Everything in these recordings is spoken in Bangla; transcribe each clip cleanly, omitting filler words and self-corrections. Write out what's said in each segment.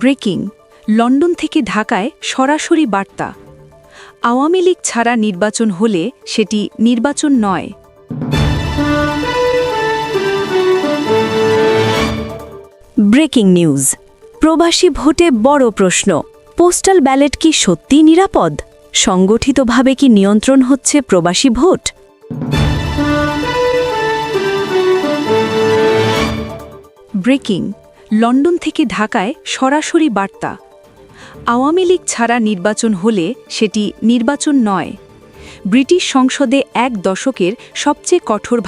ব্রেকিং লন্ডন থেকে ঢাকায় সরাসরি বার্তা আওয়ামী লীগ ছাড়া নির্বাচন হলে সেটি নির্বাচন নয়। ব্রেকিং নিউজ, প্রবাসী ভোটে বড় প্রশ্ন, পোস্টাল ব্যালট কি সত্যি নিরাপদ? সংগঠিতভাবে কি নিয়ন্ত্রণ হচ্ছে প্রবাসী ভোট? ব্রেকিং লন্ডন থেকে ঢাকায় সরাসরি বার্তা আওয়ামী লীগ ছাড়া নির্বাচন হলে সেটি নির্বাচন নয়। ব্রিটিশ সংসদে এক দশকের সবচেয়ে কঠোর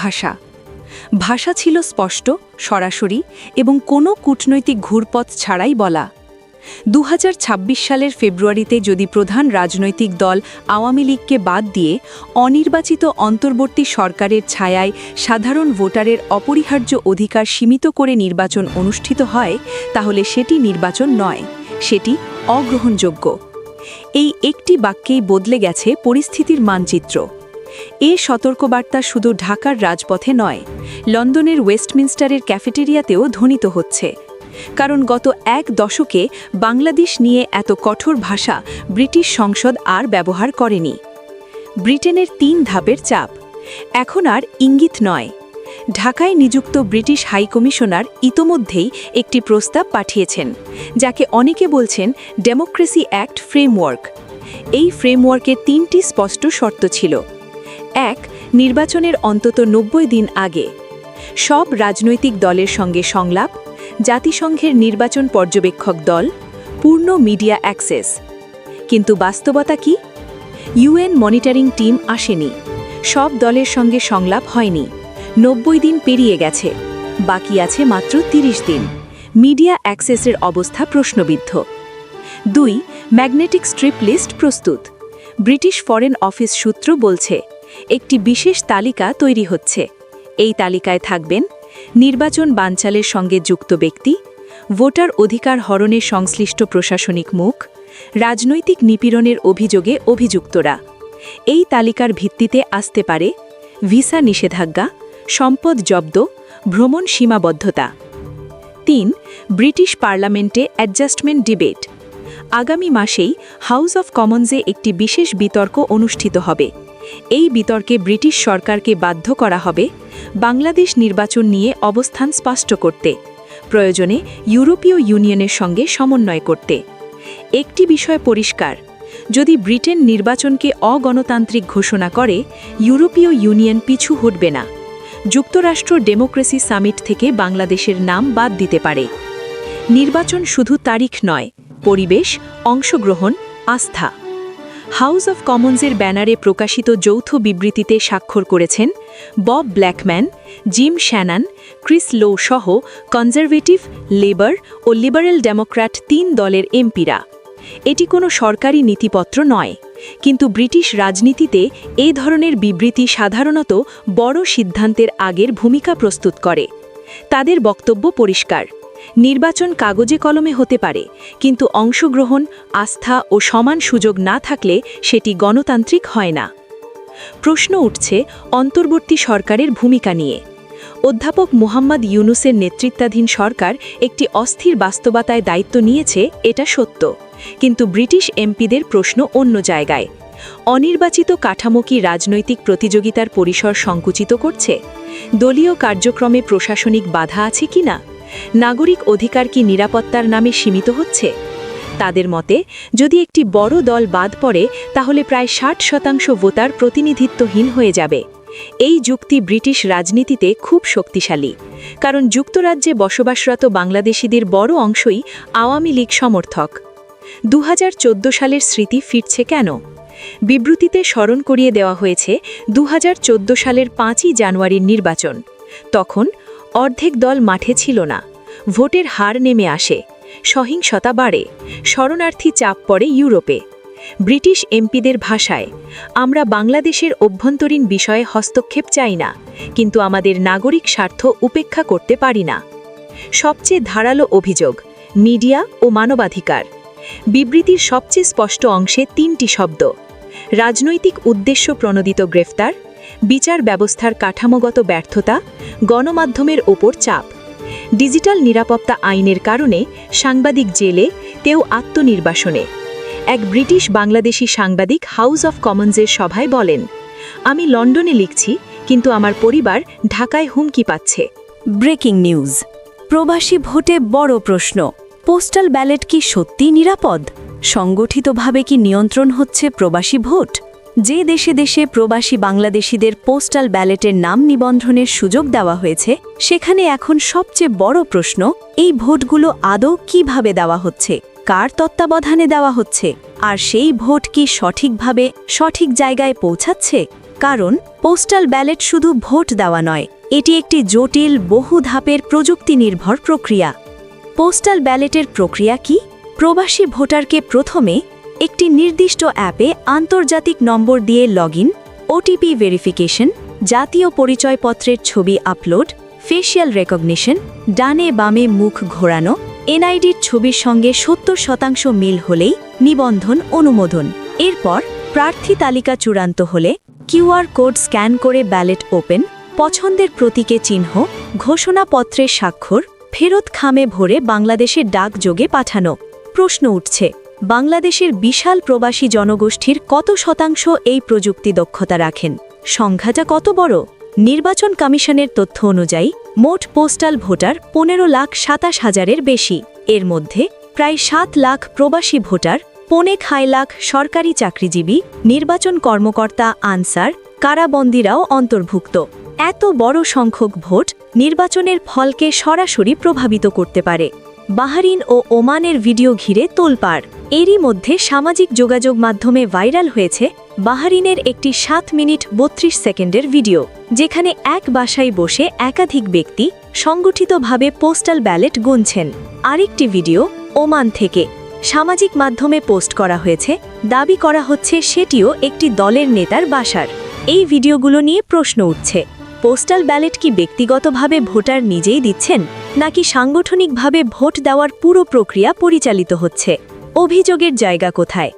ভাষা ছিল স্পষ্ট, সরাসরি এবং কোনো কূটনৈতিক ঘুরপথ ছাড়াই বলা। 2026 সালের ফেব্রুয়ারিতে যদি প্রধান রাজনৈতিক দল আওয়ামী লীগকে বাদ দিয়ে অনির্বাচিত অন্তর্বর্তী সরকারের ছায়ায় সাধারণ ভোটারের অপরিহার্য অধিকার সীমিত করে নির্বাচন অনুষ্ঠিত হয়, তাহলে সেটি নির্বাচন নয়, সেটি অগ্রহণযোগ্য। এই একটি বাক্যেই বদলে গেছে পরিস্থিতির মানচিত্র। এ সতর্কবার্তা শুধু ঢাকার রাজপথে নয়, লন্ডনের ওয়েস্টমিনস্টারের ক্যাফেটেরিয়াতেও ধ্বনিত হচ্ছে। কারণ গত এক দশকে বাংলাদেশ নিয়ে এত কঠোর ভাষা ব্রিটিশ সংসদ আর ব্যবহার করেনি। ব্রিটেনের 3 ধাপের চাপ এখন আর ইঙ্গিত নয়। ঢাকায় নিযুক্ত ব্রিটিশ হাইকমিশনার ইতোমধ্যেই একটি প্রস্তাব পাঠিয়েছেন, যাকে অনেকে বলছেন ডেমোক্রেসি অ্যাক্ট ফ্রেমওয়ার্ক। এই ফ্রেমওয়ার্কের 3টি স্পষ্ট শর্ত ছিল। 1. নির্বাচনের অন্তত 90 দিন আগে সব রাজনৈতিক দলের সঙ্গে সংলাপ, জাতিসংঘের নির্বাচন পর্যবেক্ষক দল, পূর্ণ মিডিয়া অ্যাক্সেস। কিন্তু বাস্তবতা কি? ইউএন মনিটরিং টিম আসেনি, সব দলের সঙ্গে সংলাপ হয়নি। 90 দিন পেরিয়ে গেছে, বাকি আছে মাত্র 30 দিন। মিডিয়া অ্যাক্সেসের অবস্থা প্রশ্নবিদ্ধ। 2. ম্যাগনেটিক স্ট্রিপ লিস্ট প্রস্তুত। ব্রিটিশ ফরেন অফিস সূত্র বলছে একটি বিশেষ তালিকা তৈরি হচ্ছে। এই তালিকায় থাকবেন নির্বাচন বানচালের সঙ্গে যুক্ত ব্যক্তি, ভোটার অধিকার হরণে সংশ্লিষ্ট প্রশাসনিক মুখ, রাজনৈতিক নিপীড়নের অভিযোগে অভিযুক্তরা। এই তালিকার ভিত্তিতে আসতে পারে ভিসা নিষেধাজ্ঞা, সম্পদ জব্দ, ভ্রমণ সীমাবদ্ধতা। 3. ব্রিটিশ পার্লামেন্টে অ্যাডজাস্টমেন্ট ডিবেট। আগামী মাসেই হাউস অফ কমন্সে একটি বিশেষ বিতর্ক অনুষ্ঠিত হবে। এই বিতর্কে ব্রিটিশ সরকারকে বাধ্য করা হবে বাংলাদেশ নির্বাচন নিয়ে অবস্থান স্পষ্ট করতে, প্রয়োজনে ইউরোপীয় ইউনিয়নের সঙ্গে সমন্বয় করতে। একটি বিষয় পরিষ্কার, যদি ব্রিটেন নির্বাচনকে অগণতান্ত্রিক ঘোষণা করে, ইউরোপীয় ইউনিয়ন পিছু হটবে না। যুক্তরাষ্ট্র ডেমোক্রেসি সামিট থেকে বাংলাদেশের নাম বাদ দিতে পারে। নির্বাচন শুধু তারিখ নয়, পরিবেশ, অংশগ্রহণ, আস্থা। হাউস অফ কমন্সের ব্যানারে প্রকাশিত যৌথ বিবৃতিতে স্বাক্ষর করেছেন বব ব্ল্যাকম্যান, জিম শ্যানান, ক্রিস লো সহ কনজারভেটিভ, লেবার ও লিবারেল ডেমোক্র্যাট 3 দলের এমপিরা। এটি কোনো সরকারি নীতিপত্র নয়, কিন্তু ব্রিটিশ রাজনীতিতে এ ধরনের বিবৃতি সাধারণত বড় সিদ্ধান্তের আগের ভূমিকা প্রস্তুত করে। তাদের বক্তব্য পরিষ্কার, নির্বাচন কাগজে কলমে হতে পারে, কিন্তু অংশগ্রহণ, আস্থা ও সমান সুযোগ না থাকলে সেটি গণতান্ত্রিক হয় না। প্রশ্ন উঠছে অন্তর্বর্তী সরকারের ভূমিকা নিয়ে। অধ্যাপক মুহাম্মদ ইউনুসের নেতৃত্বাধীন সরকার একটি অস্থির বাস্তবতায় দায়িত্ব নিয়েছে, এটা সত্য, কিন্তু ব্রিটিশ এমপিদের প্রশ্ন অন্য জায়গায়। অনির্বাচিত কাঠামো কি রাজনৈতিক প্রতিযোগিতার পরিসর সংকুচিত করছে? দলীয় কার্যক্রমে প্রশাসনিক বাধা আছে কিনা? নাগরিক অধিকার কি নিরাপত্তার নামে সীমিত হচ্ছে? তাদের মতে যদি একটি বড় দল বাদ পড়ে, তাহলে প্রায় 60% ভোটার প্রতিনিধিত্বহীন হয়ে যাবে। এই যুক্তি ব্রিটিশ রাজনীতিতে খুব শক্তিশালী, কারণ যুক্তরাজ্যে বসবাসরত বাংলাদেশিদের বড় অংশই আওয়ামী লীগ সমর্থক। 2014 সালের স্মৃতি ফিরছে কেন? বিবৃতিতে স্মরণ করিয়ে দেওয়া হয়েছে 2014 সালের 5ই জানুয়ারির নির্বাচন। তখন অর্ধেক দল মাঠে ছিল না, ভোটের হার নেমে আসে, সহিংসতা বাড়ে, শরণার্থী চাপ পড়ে ইউরোপে। ব্রিটিশ এমপিদের ভাষায়, আমরা বাংলাদেশের অভ্যন্তরীণ বিষয়ে হস্তক্ষেপ চাই না, কিন্তু আমাদের নাগরিক স্বার্থ উপেক্ষা করতে পারি না। সবচেয়ে ধারালো অভিযোগ মিডিয়া ও মানবাধিকার। বিবৃতির সবচেয়ে স্পষ্ট অংশে 3টি শব্দ: রাজনৈতিক উদ্দেশ্য প্রণোদিত গ্রেফতার, বিচার ব্যবস্থার কাঠামোগত ব্যর্থতা, গণমাধ্যমের ওপর চাপ। ডিজিটাল নিরাপত্তা আইনের কারণে সাংবাদিক জেলে, তেও আত্মনির্বাসনে। এক ব্রিটিশ বাংলাদেশি সাংবাদিক হাউস অফ কমন্সের সভায় বলেন, আমি লন্ডনে লিখছি, কিন্তু আমার পরিবার ঢাকায় হুমকি পাচ্ছে। ব্রেকিং নিউজ, প্রবাসী ভোটে বড় প্রশ্ন। পোস্টাল ব্যালট কি সত্যিই নিরাপদ? সংগঠিতভাবে কি নিয়ন্ত্রণ হচ্ছে প্রবাসী ভোট? যে দেশে দেশে প্রবাসী বাংলাদেশিদের পোস্টাল ব্যালটের নাম নিবন্ধনের সুযোগ দেওয়া হয়েছে, সেখানে এখন সবচেয়ে বড় প্রশ্ন, এই ভোটগুলো আদৌ কিভাবে দেওয়া হচ্ছে, কার তত্ত্বাবধানে দেওয়া হচ্ছে, আর সেই ভোট কি সঠিকভাবে সঠিক জায়গায় পৌঁছাচ্ছে? কারণ পোস্টাল ব্যালট শুধু ভোট দেওয়া নয়, এটি একটি জটিল বহু ধাপের প্রযুক্তি নির্ভর প্রক্রিয়া। পোস্টাল ব্যালটের প্রক্রিয়া কি? প্রবাসী ভোটারকে প্রথমে একটি নির্দিষ্ট অ্যাপে আন্তর্জাতিক নম্বর দিয়ে লগইন, ওটিপি ভেরিফিকেশন, জাতীয় পরিচয়পত্রের ছবি আপলোড, ফেশিয়াল রেকগনিশন, ডানে বামে মুখ ঘোরানো, এনআইডির ছবির সঙ্গে ৭০% মিল হলেই নিবন্ধন অনুমোদন। এরপর প্রার্থী তালিকা চূড়ান্ত হলে কিউআর কোড স্ক্যান করে ব্যালট ওপেন, পছন্দের প্রতীকে চিহ্ন, ঘোষণাপত্রের স্বাক্ষর, ফেরত খামে ভরে বাংলাদেশের ডাকযোগে পাঠানো। প্রশ্ন উঠছে, বাংলাদেশের বিশাল প্রবাসী জনগোষ্ঠীর কত শতাংশ এই প্রযুক্তি দক্ষতা রাখেন? সংখ্যাটা কত বড়? নির্বাচন কমিশনের তথ্য অনুযায়ী মোট পোস্টাল ভোটার ১৫,২৭,০০০-এর বেশি। এর মধ্যে প্রায় ৭ লাখ প্রবাসী ভোটার, ৫.৫ লাখ সরকারি চাকরিজীবী, নির্বাচন কর্মকর্তা, আনসার, কারাবন্দীরাও অন্তর্ভুক্ত। এত বড় সংখ্যক ভোট নির্বাচনের ফলকে সরাসরি প্রভাবিত করতে পারে। বাহরিন ও ওমানের ভিডিও ঘিরে তোলপাড়। এরই মধ্যে সামাজিক যোগাযোগ মাধ্যমে ভাইরাল হয়েছে বাহরিনের একটি ৭ মিনিট ৩২ সেকেন্ডের ভিডিও, যেখানে এক বাসায় বসে একাধিক ব্যক্তি সংগঠিতভাবে পোস্টাল ব্যালট গুনছেন। আরেকটি ভিডিও ওমান থেকে সামাজিক মাধ্যমে পোস্ট করা হয়েছে, দাবি করা হচ্ছে সেটিও একটি দলের নেতার বাসার। এই ভিডিওগুলো নিয়ে প্রশ্ন উঠছে, পোস্টাল ব্যালট কি ব্যক্তিগতভাবে ভোটার নিজেই দিচ্ছেন, নাকি সাংগঠনিকভাবে ভোট দেওয়ার পুরো প্রক্রিয়া পরিচালিত হচ্ছে? অভিযোগের জায়গা কোথায়?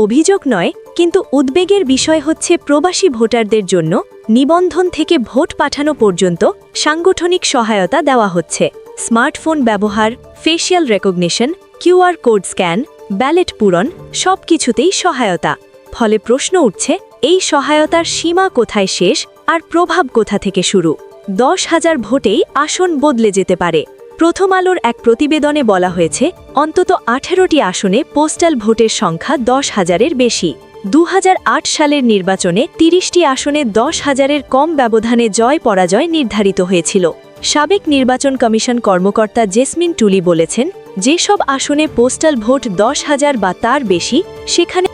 অভিযোগ নয়, কিন্তু উদ্বেগের বিষয় হচ্ছে প্রবাসী ভোটারদের জন্য নিবন্ধন থেকে ভোট পাঠানো পর্যন্ত সাংগঠনিক সহায়তা দেওয়া হচ্ছে। স্মার্টফোন ব্যবহার, facial recognition, QR code scan, ballot পূরণ, সবকিছুতেই সহায়তা। ফলে প্রশ্ন উঠছে, এই সহায়তার সীমা কোথায় শেষ আর প্রভাব কোথা থেকে শুরু? ১০,০০০ ভোটেই আসন বদলে যেতে পারে। প্রথম আলোর এক প্রতিবেদনে বলা হয়েছে, অন্তত ১৮টি আসনে পোস্টাল ভোটের সংখ্যা ১০,০০০-এর বেশি। ২০০৮ সালের নির্বাচনে ৩০টি আসনে ১০,০০০-এর কম ব্যবধানে জয় পরাজয় নির্ধারিত হয়েছিল। সাবেক নির্বাচন কমিশন কর্মকর্তা জেসমিন টুলি বলেছেন, যেসব আসনে পোস্টাল ভোট ১০,০০০ বা তার বেশি, সেখানে